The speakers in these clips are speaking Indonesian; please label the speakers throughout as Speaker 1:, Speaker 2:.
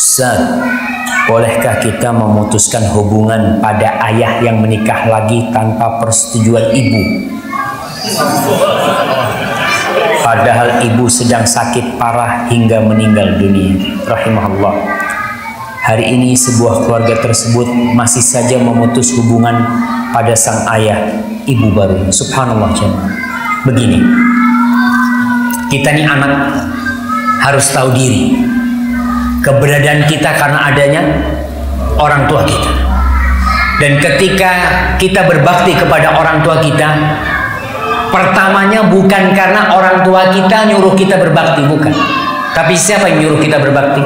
Speaker 1: Ustaz, bolehkah kita memutuskan hubungan pada ayah yang menikah lagi tanpa persetujuan ibu? Padahal ibu sedang sakit parah hingga meninggal dunia. Rahimahullah. Hari ini sebuah keluarga tersebut masih saja memutus hubungan pada sang ayah ibu baru. Subhanallah jemaah. Begini, kita nih anak harus tahu diri. Keberadaan kita karena adanya orang tua kita. Dan ketika kita berbakti kepada orang tua kita, pertamanya bukan karena orang tua kita nyuruh kita berbakti, bukan. Tapi siapa yang nyuruh kita berbakti?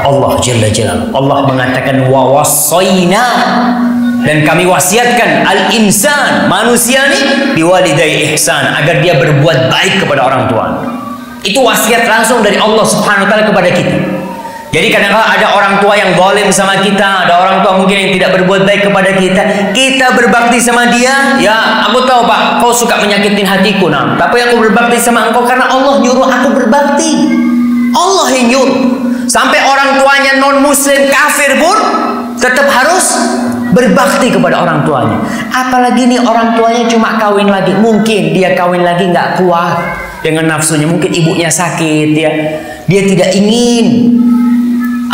Speaker 1: Allah Jalla Jalla. Allah mengatakan wa wassayna, dan kami wasiatkan al-insan, manusia ini biwalidayhi ihsan, agar dia berbuat baik kepada orang tua. Itu wasiat langsung dari Allah Subhanahu wa taala kepada kita. Jadi kadang-kadang ada orang tua yang zalim sama kita, ada orang tua mungkin yang tidak berbuat baik kepada kita. Kita berbakti sama dia, ya aku tahu Pak, kau suka menyakitin hatiku, nah. Tapi aku berbakti sama engkau karena Allah nyuruh aku berbakti. Allah yang nyuruh. Sampai orang tuanya non-muslim kafir pun tetap harus berbakti kepada orang tuanya. Apalagi nih orang tuanya cuma kawin lagi. Mungkin dia kawin lagi nggak kuat dengan nafsunya. Mungkin ibunya sakit ya. Dia tidak ingin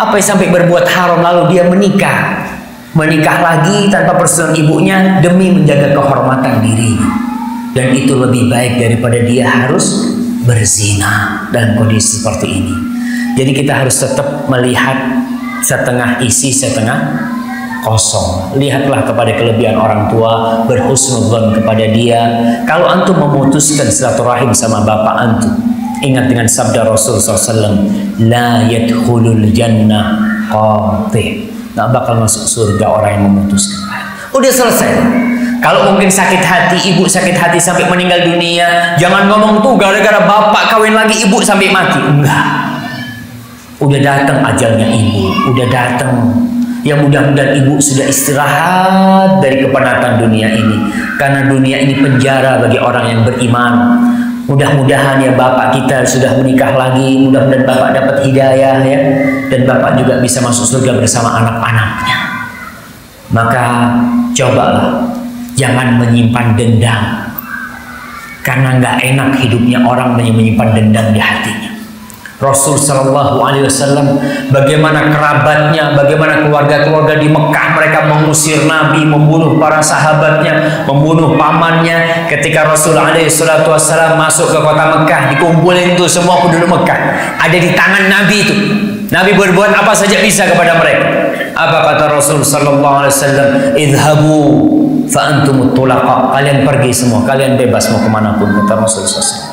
Speaker 1: apa yang sampai berbuat haram, lalu dia menikah lagi tanpa persetujuan ibunya demi menjaga kehormatan dirinya. Dan itu lebih baik daripada dia harus berzina dalam kondisi seperti ini. Jadi kita harus tetap melihat setengah isi setengah kosong. Lihatlah kepada kelebihan orang tua, berhusnudzon kepada dia. Kalau antum memutuskan silaturahim sama bapak antum, ingat dengan sabda Rasul SAW, la yadkhulul jannah qati', nggak bakal masuk surga orang yang memutuskan. Udah selesai. Kalau mungkin sakit hati, ibu sakit hati sampai meninggal dunia, jangan ngomong tuh gara-gara bapak kawin lagi ibu sampai mati. Enggak. Udah datang ajalnya ibu, udah datang. Ya mudah-mudahan ibu sudah istirahat dari kepenatan dunia ini, karena dunia ini penjara bagi orang yang beriman. Mudah-mudahan ya bapak kita sudah menikah lagi, mudah-mudahan bapak dapat hidayah ya, dan bapak juga bisa masuk surga bersama anak-anaknya. Maka cobalah jangan menyimpan dendam, karena nggak enak hidupnya orang yang menyimpan dendam di hatinya. Rasul Shallallahu Alaihi Wasallam, bagaimana kerabatnya, bagaimana keluarga-keluarga di Mekah, mereka mengusir Nabi, membunuh para sahabatnya, membunuh pamannya. Ketika Rasul Alaihi Wasallam masuk ke kota Mekah, dikumpulin tuh semua penduduk Mekah, ada di tangan Nabi itu. Nabi berbuat apa saja bisa kepada mereka. Apa kata Rasul Shallallahu Alaihi Wasallam? Idhabu fa antumut tulaqa. Kalian pergi semua, kalian bebas mau kemanapun, kata Rasul SAW.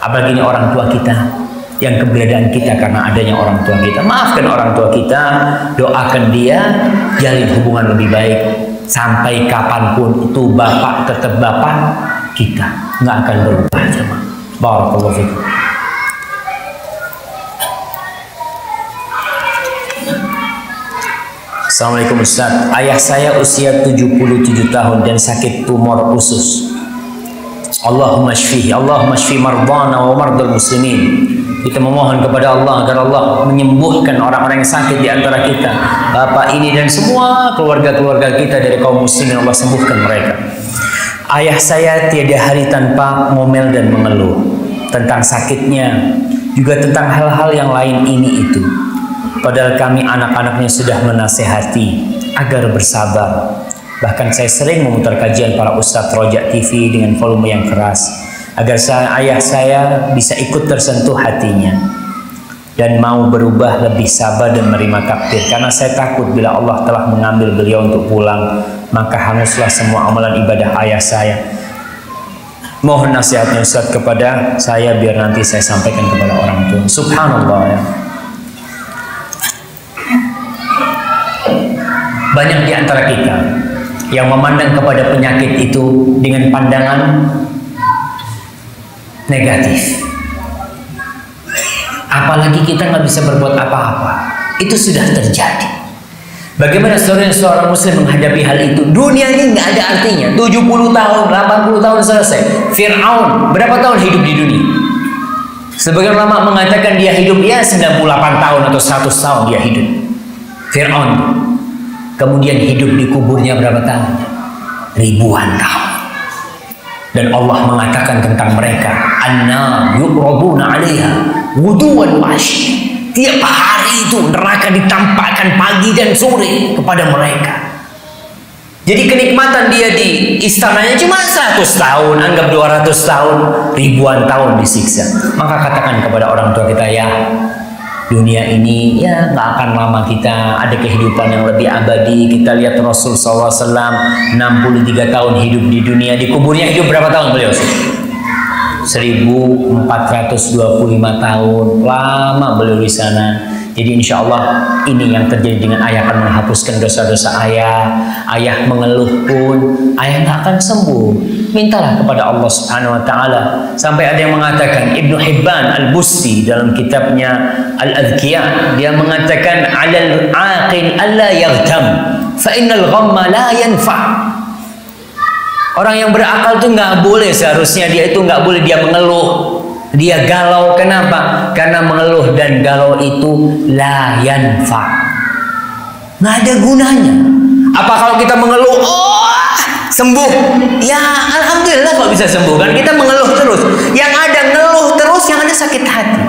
Speaker 1: Apalagi ini orang tua kita, yang keberadaan kita karena adanya orang tua kita. Maafkan orang tua kita, doakan dia, jalin hubungan lebih baik. Sampai kapanpun itu bapak tetap bapak kita, nggak akan berubah jemaah. Barakallahu fikum. Assalamualaikum Ustaz. Ayah saya usia 77 tahun dan sakit tumor usus. Allahumma shfihi, Allahumma shfi mardana wa mardal muslimin. Kita memohon kepada Allah agar Allah menyembuhkan orang-orang yang sakit di antara kita, bapak ini dan semua keluarga-keluarga kita dari kaum muslimin. Allah sembuhkan mereka. Ayah saya tiada hari tanpa ngomel dan mengeluh tentang sakitnya, juga tentang hal-hal yang lain ini itu. Padahal kami anak-anaknya sudah menasehati agar bersabar. Bahkan saya sering memutar kajian para ustadz Rojak TV dengan volume yang keras, agar ayah saya bisa ikut tersentuh hatinya dan mau berubah, lebih sabar dan menerima takdir. Karena saya takut bila Allah telah mengambil beliau untuk pulang, maka hanguslah semua amalan ibadah ayah saya. Mohon nasihatnya Ustaz kepada saya biar nanti saya sampaikan kepada orang tua. Subhanallah ya. Banyak di antara kita yang memandang kepada penyakit itu dengan pandangan negatif. Apalagi kita nggak bisa berbuat apa-apa. Itu sudah terjadi. Bagaimana seorang muslim menghadapi hal itu? Dunia ini nggak ada artinya. 70 tahun, 80 tahun selesai. Fir'aun berapa tahun hidup di dunia? Sebagian ulama mengatakan dia hidup 98 tahun atau 100 tahun dia hidup. Fir'aun. Kemudian hidup di kuburnya berapa tahun? Ribuan tahun. Dan Allah mengatakan tentang mereka, anna yu'raduna 'alaiha ghuduwan wa 'ashiyya. Tiap hari itu neraka ditampakkan pagi dan sore kepada mereka. Jadi kenikmatan dia di istananya cuma 100 tahun, anggap 200 tahun, ribuan tahun disiksa. Maka katakan kepada orang tua kita, ya dunia ini ya nggak akan lama, kita ada kehidupan yang lebih abadi. Kita lihat Rasul SAW 63 tahun hidup di dunia, di kuburnya hidup berapa tahun beliau? 1425 tahun, lama beliau di sana. Jadi insya Allah ini yang terjadi dengan ayah, akan menghapuskan dosa-dosa ayah. Ayah mengeluh pun ayah nggak akan sembuh. Mintalah kepada Allah Subhanahu Wa Taala. Sampai ada yang mengatakan, Ibnu Hibban Al-Busti dalam kitabnya Al-Adhkiyah, dia mengatakan, alal aqil alla yaghtam fa innal ghamma la yanfa'. Orang yang berakal tuh nggak boleh, seharusnya dia itu nggak boleh dia mengeluh, dia galau. Kenapa? Karena mengeluh dan galau itu la yanfa, nggak ada gunanya. Apa kalau kita mengeluh, oh sembuh, ya alhamdulillah kalau bisa sembuh kan. Kita mengeluh terus, yang ada ngeluh terus, yang ada sakit hati.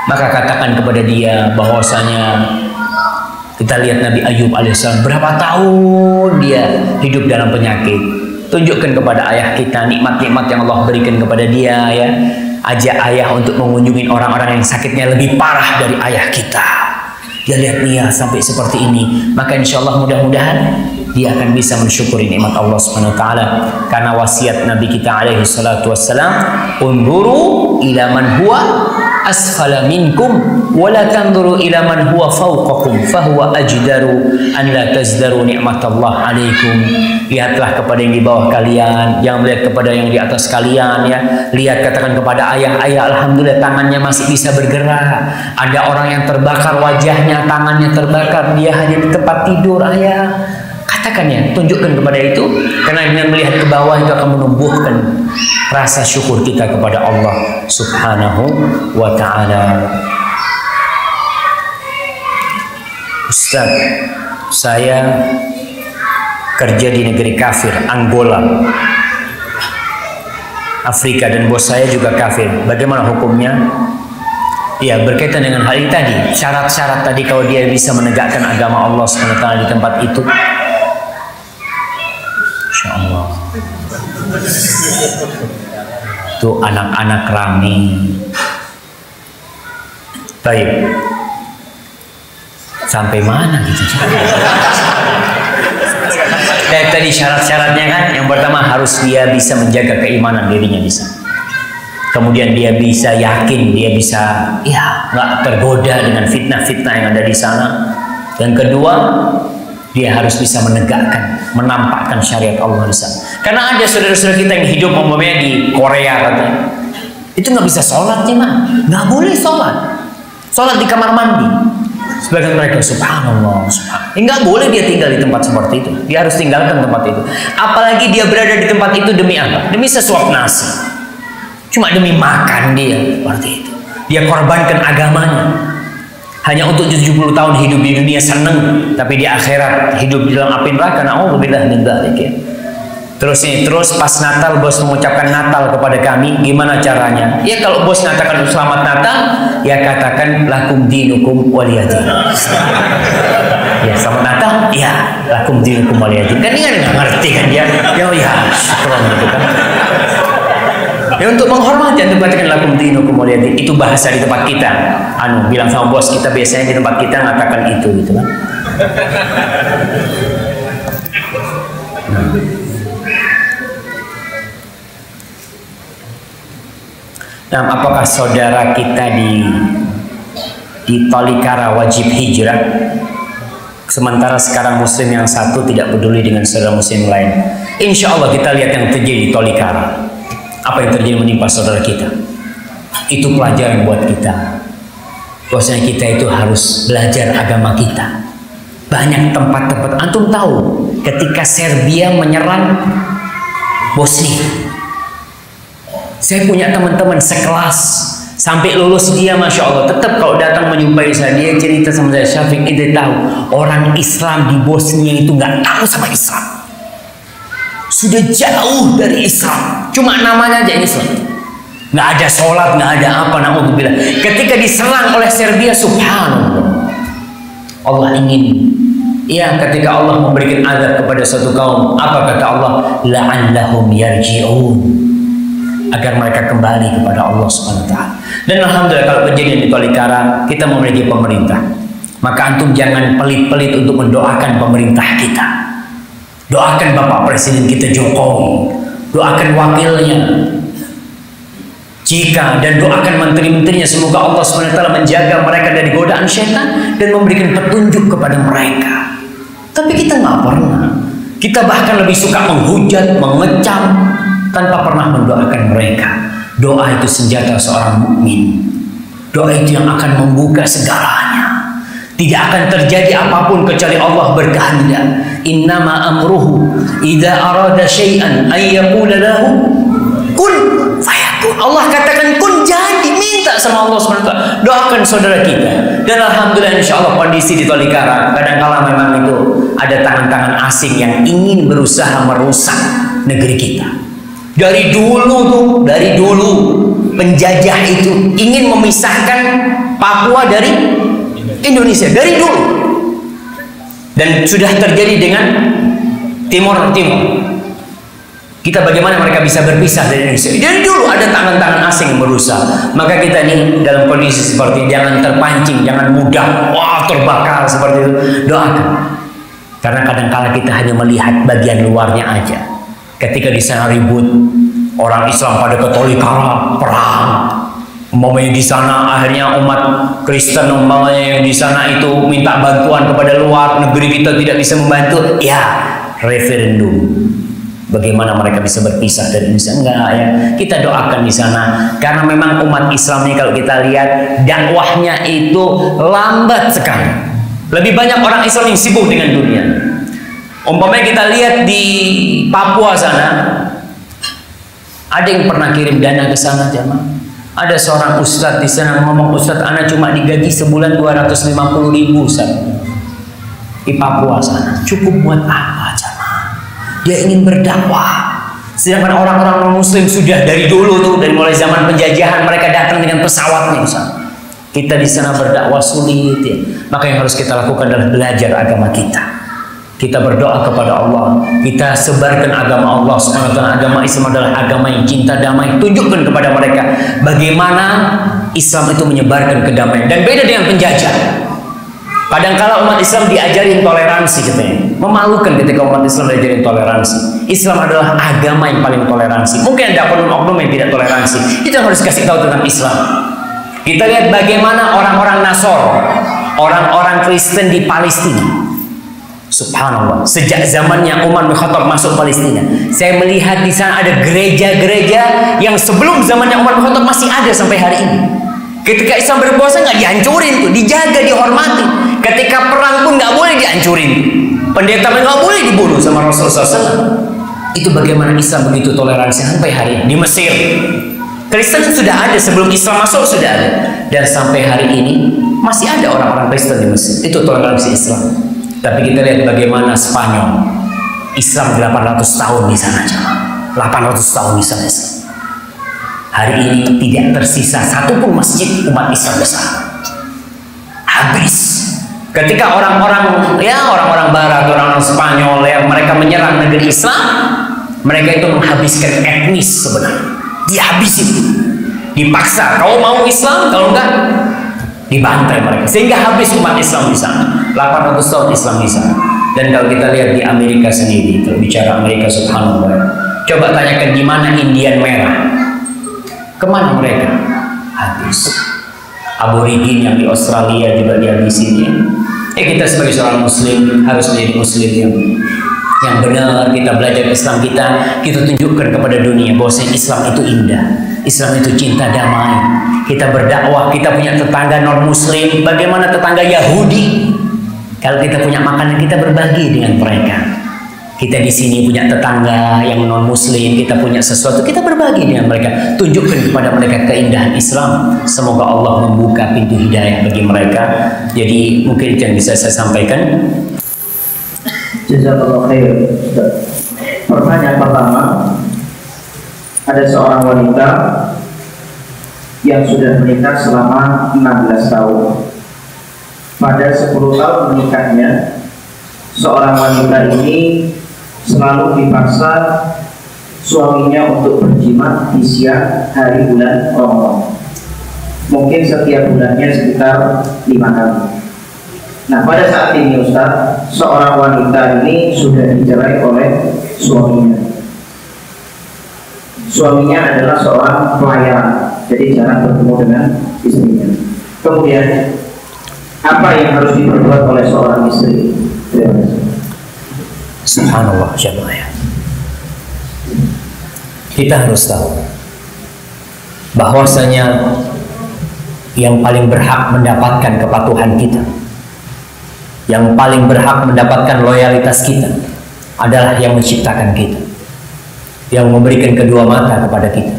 Speaker 1: Maka katakan kepada dia bahwasanya, kita lihat Nabi Ayub alaihissalam berapa tahun dia hidup dalam penyakit. Tunjukkan kepada ayah kita nikmat-nikmat yang Allah berikan kepada dia, ya. Ajak ayah untuk mengunjungi orang-orang yang sakitnya lebih parah dari ayah kita. Dia lihat dia sampai seperti ini, maka insya Allah mudah-mudahan dia akan bisa mensyukuri nikmat Allah Subhanahu Wa Taala. Karena wasiat Nabi kita alaihi salatu wassalam, unzuru ila man huwa asfala minkum wa la tanzuru ila man huwa fawqakum fahuwa ajdaru an la tazdaru nikmatallah alaikum. Lihatlah kepada yang di bawah kalian, jangan melihat kepada yang di atas kalian, ya. Lihat, katakan kepada ayah, ayah alhamdulillah tangannya masih bisa bergerak. Ada orang yang terbakar wajahnya, tangannya terbakar, dia hanya di tempat tidur, ayah. Katakan, ya, tunjukkan kepada itu, karena dengan melihat ke bawah itu akan menumbuhkan rasa syukur kita kepada Allah Subhanahu Wa Taala. Ustaz, saya kerja di negeri kafir, Angola, Afrika, dan bos saya juga kafir. Bagaimana hukumnya? Ya, berkaitan dengan hal ini tadi, syarat-syarat tadi, kalau dia bisa menegakkan agama Allah SWT di tempat itu, insya Allah itu anak-anak rame. Baik, sampai mana gitu? Tadi syarat-syaratnya kan, yang pertama harus dia bisa menjaga keimanan dirinya di sana. Kemudian dia bisa yakin, dia bisa ya nggak tergoda dengan fitnah-fitnah yang ada di sana. Yang kedua, dia harus bisa menegakkan, menampakkan syariat Allah di sana. Karena ada saudara-saudara kita yang hidup umpamanya di Korea katanya, itu nggak bisa sholat, mah nggak boleh sholat di kamar mandi. Sebagian mereka subhanallah, nggak boleh dia tinggal di tempat seperti itu. Dia harus tinggalkan tempat itu. Apalagi dia berada di tempat itu demi apa? Demi sesuap nasi, cuma demi makan dia seperti itu. Dia korbankan agamanya hanya untuk 70 tahun hidup di dunia seneng, tapi di akhirat hidup di dalam api neraka. Na'udzubillah min dzalik, ya. Terus pas Natal bos mengucapkan Natal kepada kami, gimana caranya? Ya kalau bos mengatakan selamat Natal, ya katakan lakum dinukum waliyadin. Ya selamat Natal, ya lakum dinukum waliyadin. Kan dia nggak ngerti kan dia, ya syukron gitu kan. Ya untuk menghormati, untuk katakan lakum dinukum waliyadin, itu bahasa di tempat kita. Bilang sama bos kita biasanya di tempat kita mengatakan itu gitu kan. Nah, apakah saudara kita di Tolikara wajib hijrah, sementara sekarang muslim yang satu tidak peduli dengan saudara muslim lain? Insya Allah kita lihat yang terjadi di Tolikara, apa yang terjadi menimpa saudara kita. Itu pelajaran buat kita, bahwasanya kita itu harus belajar agama kita. Banyak tempat-tempat, antum tahu ketika Serbia menyerang Bosnia, saya punya teman-teman sekelas Sampai lulus dia, Masya Allah, tetap kalau datang menjumpai saya, dia cerita sama saya, Syafiq, ente tahu orang Islam di Bosnia itu nggak tahu sama Islam, sudah jauh dari Islam, cuma namanya aja Islam, nggak ada sholat, nggak ada apa, na'udzubillah. Ketika diserang oleh Serbia, subhanallah, Allah ingin, ya, ketika Allah memberikan azab kepada suatu kaum, apa kata Allah? La'allahum yarji'un, agar mereka kembali kepada Allah Subhanahu wa taala. Dan alhamdulillah kalau kejadian di Tolikara kita memiliki pemerintah, maka antum jangan pelit-pelit untuk mendoakan pemerintah kita. Doakan Bapak Presiden kita Jokowi, doakan wakilnya, dan doakan menteri-menterinya, semoga Allah Subhanahu wa taala menjaga mereka dari godaan syaitan dan memberikan petunjuk kepada mereka. Tapi kita nggak pernah. Kita bahkan lebih suka menghujat, mengecam, tanpa pernah mendoakan mereka. Doa itu senjata seorang mukmin. Doa itu yang akan membuka segalanya. Tidak akan terjadi apapun kecuali Allah berkehendak. Innama amruhu idza arada syai'an ay yaqula lahu kun fayakun. Allah katakan kun, jadi. Minta sama Allah SWT. Doakan saudara kita. Dan alhamdulillah insyaallah kondisi di Tolikara, kadang-kala memang itu ada tangan-tangan asing yang ingin berusaha merusak negeri kita. Dari dulu penjajah itu ingin memisahkan Papua dari Indonesia, dari dulu. Dan sudah terjadi dengan Timur. Kita bagaimana mereka bisa berpisah dari Indonesia? Dari dulu ada tangan-tangan asing yang berusaha. Maka kita ini dalam kondisi seperti ini, jangan terpancing, jangan mudah terbakar seperti itu. Doakan. Karena kadang-kala kita hanya melihat bagian luarnya aja. Ketika di sana ribut, orang Islam pada ke Tolikara, perang. Umpamanya di sana akhirnya umat Kristen umpamanya yang di sana itu minta bantuan kepada luar negeri, kita tidak bisa membantu. Ya, referendum. Bagaimana mereka bisa berpisah dari Indonesia? Enggak ya. Kita doakan di sana. Karena memang umat Islam ini kalau kita lihat dakwahnya itu lambat sekali. Lebih banyak orang Islam yang sibuk dengan dunia. Umpamanya kita lihat di Papua sana, ada yang pernah kirim dana ke sana, jemaah. Ada seorang ustadz di sana ngomong, Ustadz, anak cuma digaji sebulan 250.000 Ustadz. Di Papua sana, cukup buat apa, jemaah? Dia ingin berdakwah. Sedangkan orang-orang Muslim sudah dari dulu tuh, dari mulai zaman penjajahan mereka datang dengan pesawatnya Ustadz. Kita di sana berdakwah sulit ya. Maka yang harus kita lakukan adalah belajar agama kita. Kita berdoa kepada Allah, kita sebarkan agama Allah SWT. Agama Islam adalah agama yang cinta damai. Tunjukkan kepada mereka bagaimana Islam itu menyebarkan kedamaian. Dan beda dengan penjajah. Kadang-kala umat Islam diajarin toleransi katanya. Memalukan ketika umat Islam diajarin toleransi. Islam adalah agama yang paling toleransi. Mungkin ada oknum-oknum yang tidak toleransi. Itu yang harus kasih tahu tentang Islam. Kita lihat bagaimana orang-orang Nasor, orang-orang Kristen di Palestina. Subhanallah, sejak zamannya Umar bin Khattab masuk Palestina, saya melihat di sana ada gereja-gereja yang sebelum zamannya Umar bin Khattab masih ada sampai hari ini. Ketika Islam berkuasa nggak dihancurin tuh, dijaga, dihormati. Ketika perang pun nggak boleh dihancurin. Pendeta nggak boleh dibunuh sama Rasulullah SAW. Itu bagaimana Islam begitu toleransi sampai hari ini. Di Mesir, Kristen sudah ada sebelum Islam masuk, sudah ada. Dan sampai hari ini masih ada orang-orang Kristen di Mesir. Itu toleransi Islam. Tapi kita lihat bagaimana Spanyol, Islam 800 tahun di sana, 800 tahun di sana Islam. Hari ini tidak tersisa satupun masjid umat Islam di sana. Habis. Ketika orang-orang Barat, orang-orang Spanyol yang mereka menyerang negeri Islam, mereka itu menghabiskan etnis sebenarnya. Dihabisin, dipaksa. Kau mau Islam, kalau enggak dibantai mereka, sehingga habis umat Islam di sana. 800 tahun Islam di sana. Dan kalau kita lihat di Amerika sendiri, kalau bicara Amerika, subhanallah, coba tanyakan di mana Indian merah, kemana mereka? Habis. Aborigin yang di Australia juga dihabisin ya. Kita sebagai seorang Muslim harus menjadi Muslim yang benar. Kita belajar Islam kita tunjukkan kepada dunia bahwa Islam itu indah, Islam itu cinta damai. Kita berdakwah, kita punya tetangga non Muslim, bagaimana tetangga Yahudi? Kalau kita punya makanan, kita berbagi dengan mereka. Kita di sini punya tetangga yang non muslim, kita punya sesuatu, kita berbagi dengan mereka, tunjukkan kepada mereka keindahan Islam. Semoga Allah membuka pintu hidayah bagi mereka. Jadi mungkin itu yang bisa saya sampaikan.
Speaker 2: Jazakallah khair. Pertanyaan pertama, ada seorang wanita yang sudah menikah selama 16 tahun. Pada 10 tahun menikahnya, seorang wanita ini selalu dipaksa suaminya untuk berjima di siang hari bulan Ramadan. Mungkin setiap bulannya sekitar 5 kali. Nah, pada saat ini Ustaz, seorang wanita ini sudah dicerai oleh suaminya. Suaminya adalah seorang pelayan, jadi jarang bertemu dengan istrinya. Kemudian, apa yang harus diperbuat oleh seorang istri? Terima kasih.
Speaker 1: Subhanallah jamaah. Kita harus tahu bahwasanya yang paling berhak mendapatkan kepatuhan kita, yang paling berhak mendapatkan loyalitas kita adalah yang menciptakan kita, yang memberikan kedua mata kepada kita,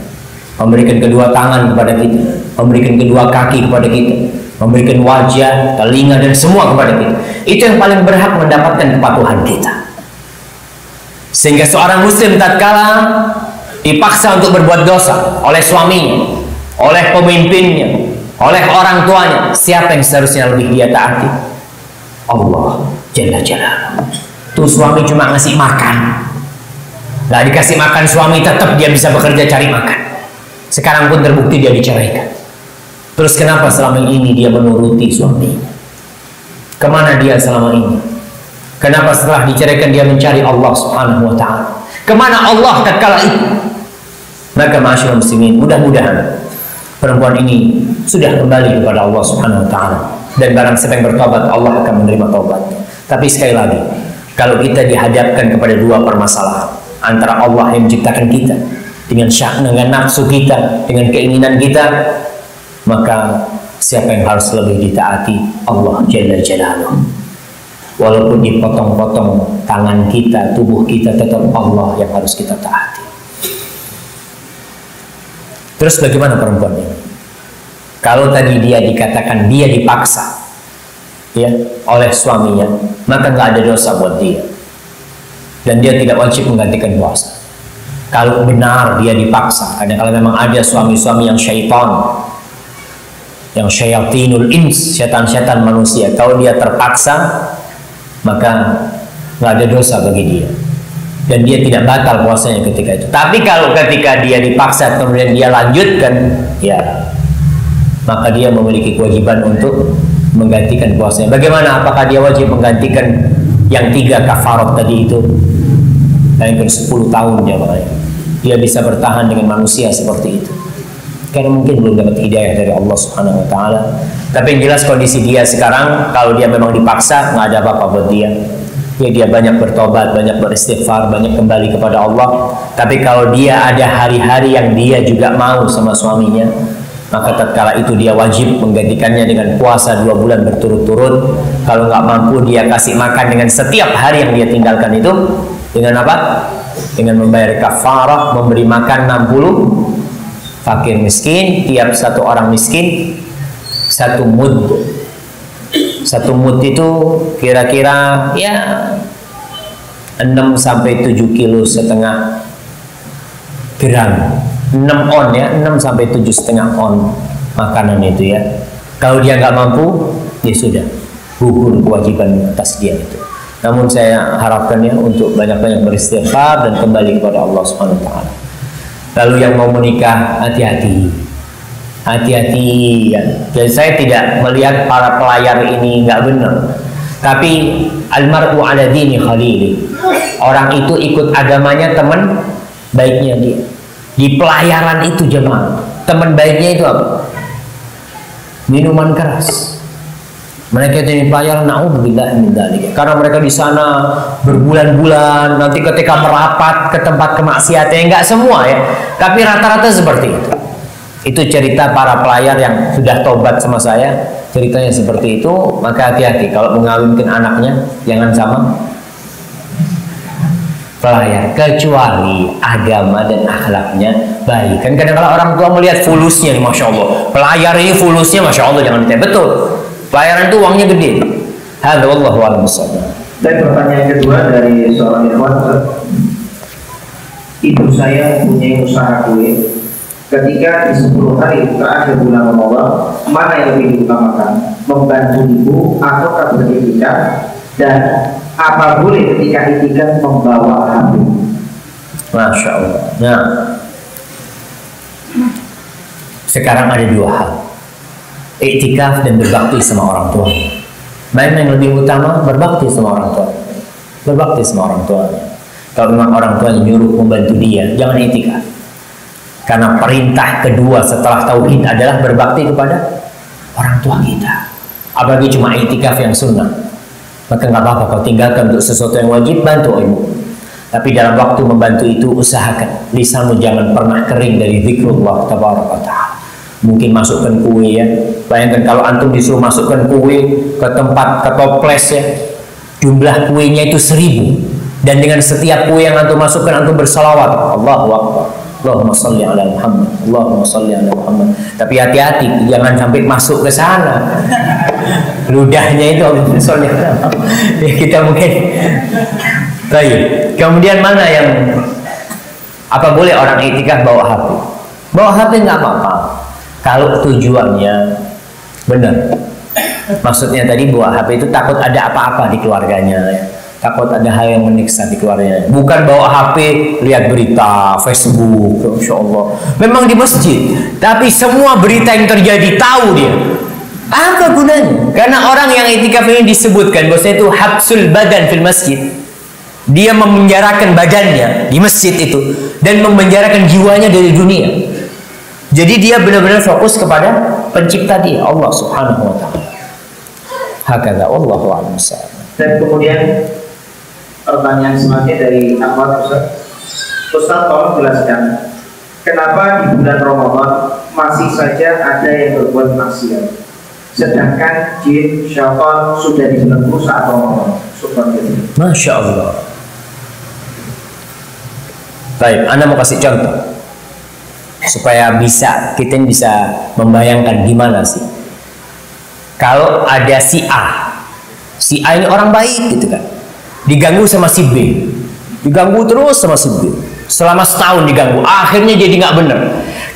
Speaker 1: memberikan kedua tangan kepada kita, memberikan kedua kaki kepada kita, memberikan wajah, telinga dan semua kepada kita. Itu yang paling berhak mendapatkan kepatuhan kita. Sehingga seorang muslim tatkala dipaksa untuk berbuat dosa oleh suaminya, oleh pemimpinnya, oleh orang tuanya, siapa yang seharusnya lebih dia taati? Allah Jalla Jalaluhu. Tuh suami cuma ngasih makan, nggak dikasih makan suami tetap dia bisa bekerja cari makan. Sekarang pun terbukti dia diceraikan. Terus kenapa selama ini dia menuruti suaminya? Kemana dia selama ini? Kenapa setelah diceraikan dia mencari Allah Subhanahu wa ta'ala? Kemana Allah tatkala itu? Maka ma'asyiral muslimin, mudah-mudahan perempuan ini sudah kembali kepada Allah Subhanahu wa ta'ala, dan barang siapa yang bertobat, Allah akan menerima taubatnya. Tapi sekali lagi, kalau kita dihadapkan kepada dua permasalahan, antara Allah yang menciptakan kita dengan nafsu kita, dengan keinginan kita, maka siapa yang harus lebih ditaati? Allah Jalla Jalaluhu. Walaupun dipotong-potong tangan kita, tubuh kita, tetap Allah yang harus kita taati. Terus bagaimana perempuan ini? Kalau tadi dia dikatakan dia dipaksa ya oleh suaminya, maka nggak ada dosa buat dia, dan dia tidak wajib menggantikan puasa. Kalau benar dia dipaksa, karena kalau memang ada suami-suami yang syaitan, yang syayatinul ins, setan-setan manusia, kalau dia terpaksa, maka nggak ada dosa bagi dia, dan dia tidak batal puasanya ketika itu. Tapi kalau ketika dia dipaksa kemudian dia lanjutkan, ya maka dia memiliki kewajiban untuk menggantikan puasanya. Bagaimana? Apakah dia wajib menggantikan yang 3 kafarat tadi itu? Bayangkan 10 tahun dia bisa bertahan dengan manusia seperti itu, karena mungkin belum dapat hidayah dari Allah Subhanahu wa ta'ala. Tapi yang jelas kondisi dia sekarang, kalau dia memang dipaksa, nggak ada apa-apa buat dia. Ya, dia banyak bertobat, banyak beristighfar, banyak kembali kepada Allah. Tapi kalau dia ada hari-hari yang dia juga mau sama suaminya, maka tatkala itu dia wajib menggantikannya dengan puasa 2 bulan berturut-turut. Kalau nggak mampu, dia kasih makan dengan setiap hari yang dia tinggalkan itu. Dengan apa? Dengan membayar kafarah, memberi makan 60 fakir miskin, tiap satu orang miskin 1 mud. 1 mud itu kira-kira ya 6 sampai 7 kilo setengah gram, 6 on ya, 6 sampai 7,5 on makanan itu ya. Kalau dia nggak mampu, ya sudah, gugur kewajiban atas dia itu. Namun saya harapkan ya untuk banyak-banyak beristighfar dan kembali kepada Allah Subhanahu wa ta'ala. Lalu yang mau menikah, hati-hati, hati-hati ya. Jadi saya tidak melihat para pelayar ini nggak benar, tapi almar'u ala dini khalili. Orang itu ikut agamanya teman baiknya dia. Di pelayaran itu jemaah, teman baiknya itu apa? Minuman keras. Mereka itu pelayaran, naudzubillah min dzalik. Karena mereka di sana berbulan-bulan, nanti ketika merapat ke tempat kemaksiatan, enggak semua ya, tapi rata-rata seperti itu. Itu cerita para pelayar yang sudah tobat sama saya, ceritanya seperti itu. Maka hati-hati kalau mengawinkan anaknya, jangan sama pelayar, kecuali agama dan akhlaknya baik. Kan kadang kalau orang tua melihat fulusnya nih, masya Allah, pelayar ini fulusnya masya Allah, jangan ditanya. Betul, pelayaran itu uangnya gede. Hadza wallahu a'lam bishawab.
Speaker 2: Dan pertanyaan kedua dari seorang ikhwan, ibu saya mempunyai usaha kue. Ketika di 10 hari terakhir bulan Ramadan, mana yang lebih diutamakan? Membantu ibu atau beriktikaf? Dan apa boleh ketika iktikaf membawa HP?
Speaker 1: Masya Allah. Nah, sekarang ada dua hal, iktikaf dan berbakti sama orang tua. Mana yang lebih utama? Berbakti sama orang tua. Berbakti sama orang tuanya. Kalau memang orang tuanya nyuruh membantu dia, jangan iktikaf. Karena perintah kedua setelah tauhid adalah berbakti kepada orang tua kita. Apalagi cuma iktikaf yang sunnah, maka nggak apa-apa kau tinggalkan untuk sesuatu yang wajib, bantu ibu. Tapi dalam waktu membantu itu usahakan lisanmu jangan pernah kering dari zikrullah tabaraka ta'ala. Mungkin masukkan kue ya. Bayangkan kalau antum disuruh masukkan kue ke tempat, ke toples ya, jumlah kuenya itu 1000, dan dengan setiap kue yang antum masukkan antum bersalawat, Allahu Akbar, Allahumma sholli ala Muhammad, Allahumma sholli ala Muhammad. Tapi hati-hati jangan sampai masuk ke sana. Ludahnya itu Allahumma sholli ala Muhammad. Ya, kita mungkin. Baik. Kemudian mana yang apa boleh orang iktikaf bawa HP? Bawa HP nggak apa-apa. Kalau tujuannya benar. Maksudnya tadi bawa HP itu takut ada apa-apa di keluarganya. Takut ada hal yang menyiksa di keluarganya. Bukan bawa HP lihat berita Facebook, Insya Allah. Memang di masjid, tapi semua berita yang terjadi tahu dia. Apa gunanya? Karena orang yang iktikaf ini disebutkan bahwasanya itu habsul badan fil masjid. Dia memenjarakan badannya di masjid itu dan memenjarakan jiwanya dari dunia. Jadi dia benar-benar fokus kepada pencipta dia, Allah Subhanahu wa taala. Hakadha wallahu a'lam.
Speaker 2: Dan kemudian pertanyaan selanjutnya dari Ahmad Ustaz. Ustaz tolong jelaskan, kenapa di bulan Ramadan masih saja ada yang berbuat maksiat, sedangkan jin, syaitan sudah dibelenggu saat Ramadan?
Speaker 1: Masya Allah. Baik, Anda mau kasih contoh supaya kita bisa membayangkan gimana sih kalau ada si A ini orang baik gitu kan, diganggu sama si B, diganggu terus sama si B selama setahun diganggu, akhirnya jadi nggak bener.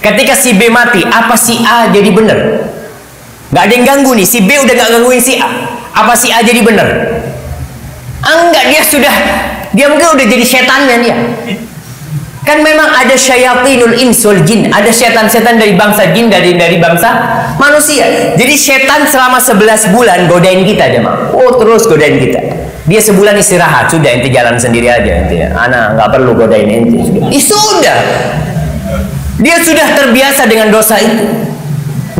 Speaker 1: Ketika si B mati, apa si A jadi bener? Nggak ada yang ganggu nih, si B udah nggak gangguin si A, apa si A jadi bener? Enggak, dia mungkin udah jadi setannya dia. Kan memang ada syayatinul insul jin, ada setan-setan dari bangsa jin, dari bangsa manusia. Jadi setan selama 11 bulan godain kita jemaah. Oh, terus godain kita. Dia sebulan istirahat, sudah ente jalan sendiri aja ente. Ana nggak perlu godain ente. Sudah. Dia sudah terbiasa dengan dosa itu.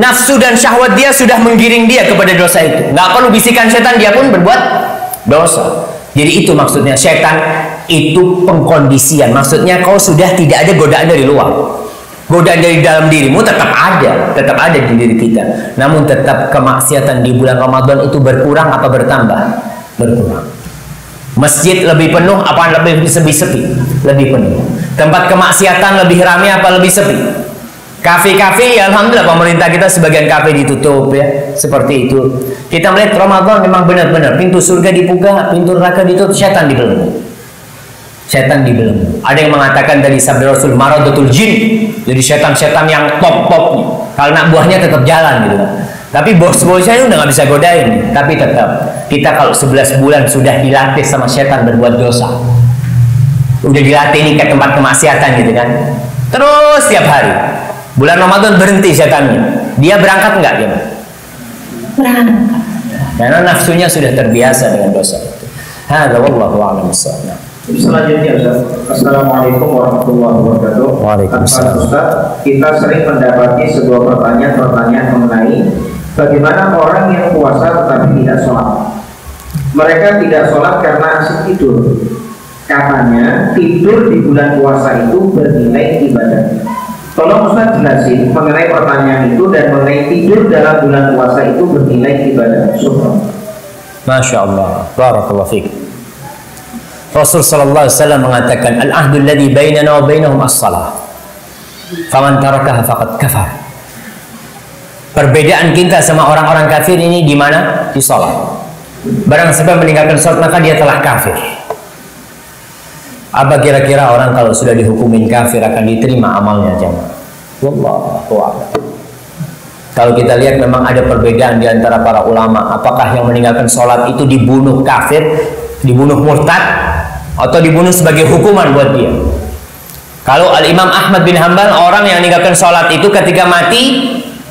Speaker 1: Nafsu dan syahwat dia sudah menggiring dia kepada dosa itu. Nggak perlu bisikan setan, dia pun berbuat dosa. Jadi itu maksudnya setan itu pengkondisian. Maksudnya kau sudah tidak ada godaan dari luar. Godaan dari dalam dirimu tetap ada di diri kita. Namun tetap kemaksiatan di bulan Ramadan itu berkurang apa bertambah? Berkurang. Masjid lebih penuh apa lebih sepi? Lebih penuh. Tempat kemaksiatan lebih ramai apa lebih sepi? Kafe-kafe, ya alhamdulillah pemerintah kita sebagian kafe ditutup ya, seperti itu. Kita melihat Ramadan memang benar-benar pintu surga dibuka, pintu neraka ditutup, setan dibelenggu. Setan dibelenggu. Ada yang mengatakan dari sabda Rasul, maradatul jin, jadi setan-setan yang top-topnya. Kalau anak buahnya tetap jalan gitu kan. Tapi bos-bosnya udah nggak bisa godain. Tapi tetap kita kalau 11 bulan sudah dilatih sama setan berbuat dosa, udah dilatih ini ke tempat kemaksiatan gitu kan. Terus tiap hari. Bulan Ramadan berhenti setannya. Dia berangkat enggak dia? Berangkat. Karena nafsunya sudah terbiasa dengan dosa itu. Hadza wallahu a'lam bishawab.
Speaker 2: Selanjutnya Ustaz. Assalamualaikum warahmatullahi wabarakatuh.
Speaker 1: Waalaikumsalam.
Speaker 2: Ustaz, kita sering mendapati sebuah pertanyaan mengenai bagaimana orang yang puasa tetapi tidak sholat. Mereka tidak sholat karena asyik tidur. Katanya tidur di bulan puasa itu bernilai ibadah. Tolong Ustaz jelasin mengenai pertanyaan itu dan mengenai tidur dalam bulan puasa itu bernilai ibadah. Syukur.
Speaker 1: Masya Allah. Barakallahu fiik. Rasul sallallahu alaihi wasallam mengatakan, "Al-ahdu alladhi bainana wa bainahum as-shalah. Faman tarakaha faqad kafar." Perbedaan kita sama orang-orang kafir ini di mana? Di salat. Barang siapa meninggalkan salat maka dia telah kafir. Apa kira-kira orang kalau sudah dihukumin kafir akan diterima amalnya, jemaah? Wallahu a'lam. Kalau kita lihat memang ada perbedaan di antara para ulama, apakah yang meninggalkan sholat itu dibunuh kafir, dibunuh murtad, atau dibunuh sebagai hukuman buat dia. Kalau Al-Imam Ahmad bin Hanbal, orang yang meninggalkan sholat itu ketika mati,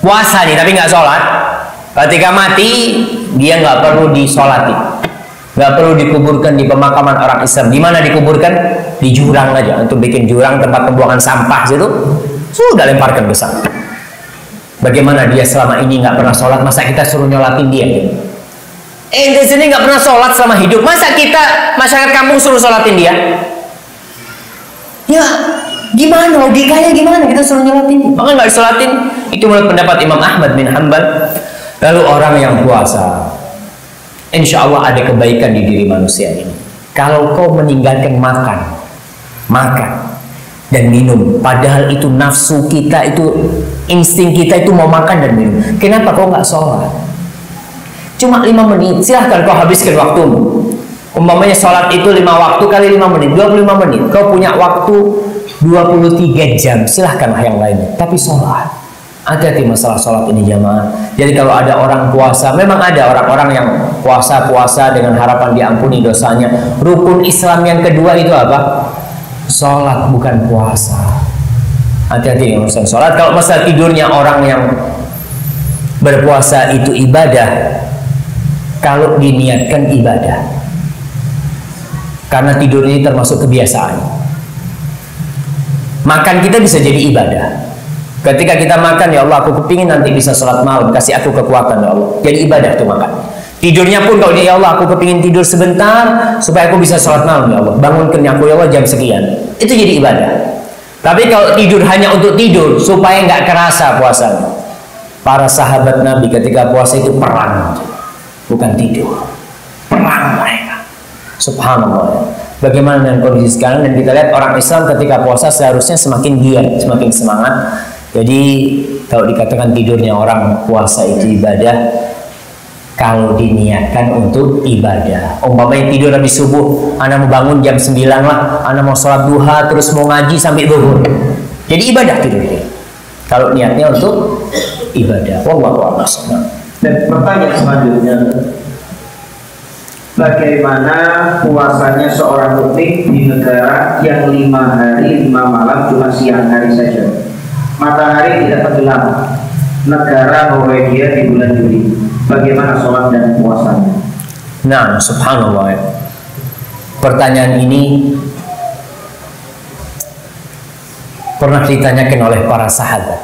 Speaker 1: puasa nih tapi nggak sholat, ketika mati dia nggak perlu disolati, nggak perlu dikuburkan di pemakaman orang Islam. Di mana dikuburkan? Di jurang aja, untuk bikin jurang tempat pembuangan sampah situ, sudah lemparkan ke sana. Bagaimana dia selama ini nggak pernah sholat, masa kita suruh nyolatin dia? Di sini nggak pernah sholat selama hidup, masa kita masyarakat kampung suruh sholatin dia? Ya, gimana logikanya, gimana kita suruh nyolatin dia? Maka nggak disolatin. Itu menurut pendapat Imam Ahmad bin Hanbal. Lalu orang yang puasa, insya Allah ada kebaikan di diri manusia ini. Kalau kau meninggalkan makan dan minum, padahal itu nafsu kita, itu insting kita itu mau makan dan minum, kenapa kau nggak sholat? Cuma 5 menit, silahkan kau habiskan waktumu. Umpamanya sholat itu 5 waktu kali 5 menit, 25 menit. Kau punya waktu 23 jam, silahkan yang lainnya, tapi sholat. Hati-hati masalah sholat ini, jamaah. Jadi kalau ada orang puasa, memang ada orang-orang yang puasa dengan harapan diampuni dosanya. Rukun Islam yang kedua itu apa? Sholat, bukan puasa. Hati-hati dengan urusan sholat. Kalau masalah tidurnya orang yang berpuasa itu ibadah, kalau diniatkan ibadah, karena tidur ini termasuk kebiasaan. Makan kita bisa jadi ibadah. Ketika kita makan, ya Allah, aku kepingin nanti bisa sholat malam, kasih aku kekuatan, ya Allah. Jadi ibadah tuh makan. Tidurnya pun kalau dia, ya Allah, aku kepingin tidur sebentar supaya aku bisa sholat malam, ya Allah. Bangunkan aku, ya Allah, jam sekian. Itu jadi ibadah. Tapi kalau tidur hanya untuk tidur supaya nggak kerasa puasanya. Para sahabat Nabi ketika puasa itu perang, bukan tidur. Perang mereka. Subhanallah. Bagaimana dengan kondisi sekarang? Dan kita lihat orang Islam ketika puasa seharusnya semakin giat, semakin semangat. Jadi kalau dikatakan tidurnya orang puasa itu ibadah, kalau diniatkan untuk ibadah, umpamanya tidur habis subuh, anak mau bangun jam 9 lah, anak mau sholat duha, terus mau ngaji sampai zuhur, jadi ibadah tidur dia. Kalau niatnya untuk ibadah. Wallahu a'lam.
Speaker 2: Dan pertanyaan selanjutnya, bagaimana puasanya seorang mukmin di negara yang 5 hari 5 malam cuma siang hari saja, matahari tidak tenggelam, negara Norwegia di bulan Juli? Bagaimana sholat dan puasanya?
Speaker 1: Nah, subhanallah. Pertanyaan ini pernah ditanyakan oleh para sahabat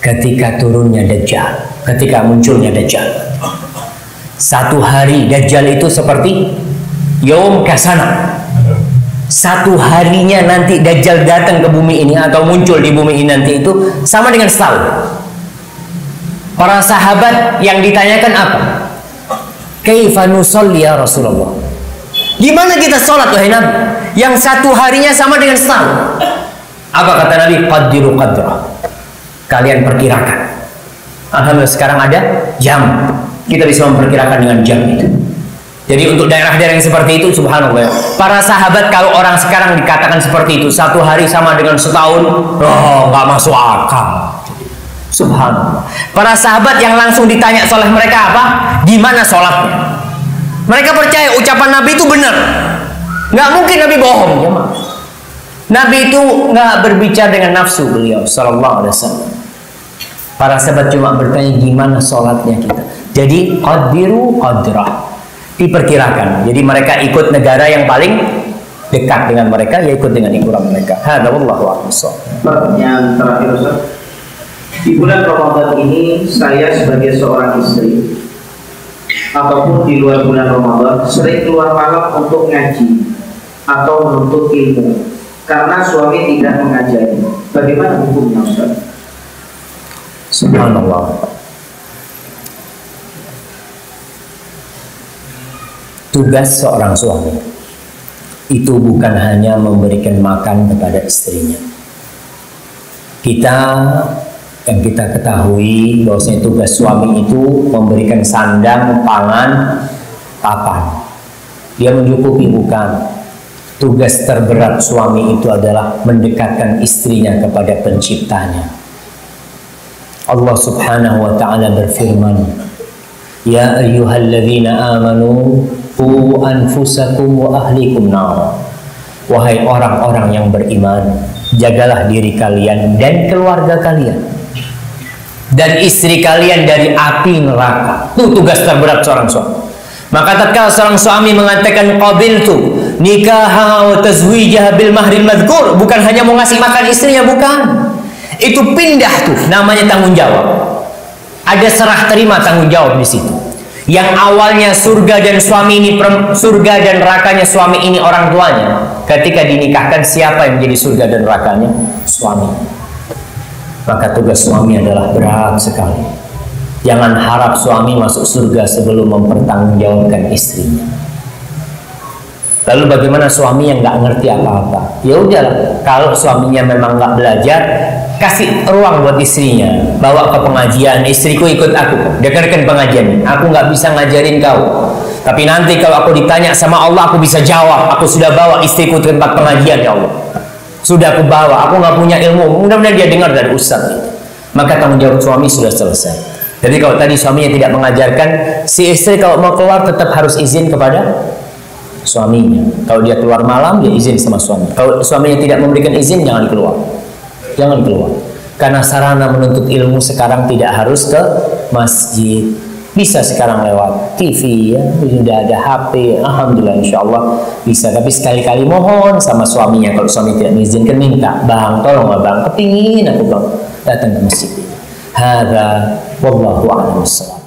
Speaker 1: ketika turunnya Dajjal, ketika munculnya Dajjal. 1 hari Dajjal itu seperti Yom Kasana. 1 harinya nanti Dajjal datang ke bumi ini atau muncul di bumi ini nanti itu sama dengan setahun. Para sahabat yang ditanyakan apa? Kaifa nusolli ya Rasulullah? Gimana kita sholat wahai Nabi? Yang 1 harinya sama dengan setahun. Apa kata Nabi? Qaddiru qadra. Kalian perkirakan. Alhamdulillah sekarang ada jam. Kita bisa memperkirakan dengan jam itu. Jadi untuk daerah-daerah yang seperti itu, subhanallah. Para sahabat kalau orang sekarang dikatakan seperti itu, 1 hari sama dengan setahun, oh nggak masuk akal. Subhanallah. Para sahabat yang langsung ditanya oleh mereka apa? Gimana sholatnya? Mereka percaya ucapan Nabi itu benar. Nggak mungkin Nabi bohong, ya, Nabi itu nggak berbicara dengan nafsu beliau, sallallahu alaihi wasallam. Para sahabat cuma bertanya gimana sholatnya kita. Jadi qaddiru qadrah, diperkirakan. Jadi mereka ikut negara yang paling dekat dengan mereka, ya ikut dengan ikuran mereka. Hadza wallahu a'lam.
Speaker 2: Pertanyaan terakhir, Ustaz. Di bulan Ramadan ini saya sebagai seorang istri ataupun di luar bulan Ramadan sering keluar malam untuk ngaji atau menuntut ilmu karena suami tidak mengajari. Bagaimana hukumnya, Ustaz?
Speaker 1: Subhanallah. tugas seorang suami itu bukan hanya memberikan makan kepada istrinya. Yang kita ketahui bahwasanya tugas suami itu memberikan sandang, pangan, papan. Dia mencukupi, bukan. Tugas terberat suami itu adalah mendekatkan istrinya kepada penciptanya. Allah Subhanahu wa ta'ala berfirman, Ya ayyuhalladzina amanu qu anfusakum wa ahlikum nar. Wahai orang-orang yang beriman, jagalah diri kalian dan keluarga kalian dan istri kalian dari api neraka. Itu tugas terberat seorang suami. Maka tatkala seorang suami mengatakan qabiltu nikaha wa tazwijaha bil mahril madhkur, bukan hanya mau ngasih makan istrinya, bukan. Itu pindah tuh, namanya tanggung jawab. Ada serah terima tanggung jawab di situ. Yang awalnya surga dan suami ini, surga dan nerakanya suami ini orang tuanya. Ketika dinikahkan, siapa yang menjadi surga dan nerakanya? Suami. Maka tugas suami adalah berat sekali. Jangan harap suami masuk surga sebelum mempertanggungjawabkan istrinya. Lalu bagaimana suami yang nggak ngerti apa-apa? Ya udahlah, kalau suaminya memang nggak belajar, kasih ruang buat istrinya, bawa ke pengajian. Istriku ikut aku, dengarkan pengajian. Aku nggak bisa ngajarin kau, tapi nanti kalau aku ditanya sama Allah, aku bisa jawab. Aku sudah bawa istriku ke tempat pengajian, ya Allah. Sudah aku bawa. Aku nggak punya ilmu, mudah-mudahan dia dengar dari ustaz. Maka tanggung jawab suami sudah selesai. Jadi kalau tadi suaminya tidak mengajarkan, si istri kalau mau keluar tetap harus izin kepada suaminya. Kalau dia keluar malam, dia izin sama suami. Kalau suaminya tidak memberikan izin, jangan keluar. Jangan keluar. Karena sarana menuntut ilmu sekarang tidak harus ke masjid. Bisa sekarang lewat TV, ya. Sudah ada HP, alhamdulillah, insya Allah bisa. Tapi sekali-kali mohon sama suaminya, kalau suami tidak mengizinkan, minta, bang, tolonglah bang, kepingin aku bang datang ke masjid. Hadza wallahu a'lam bissawab.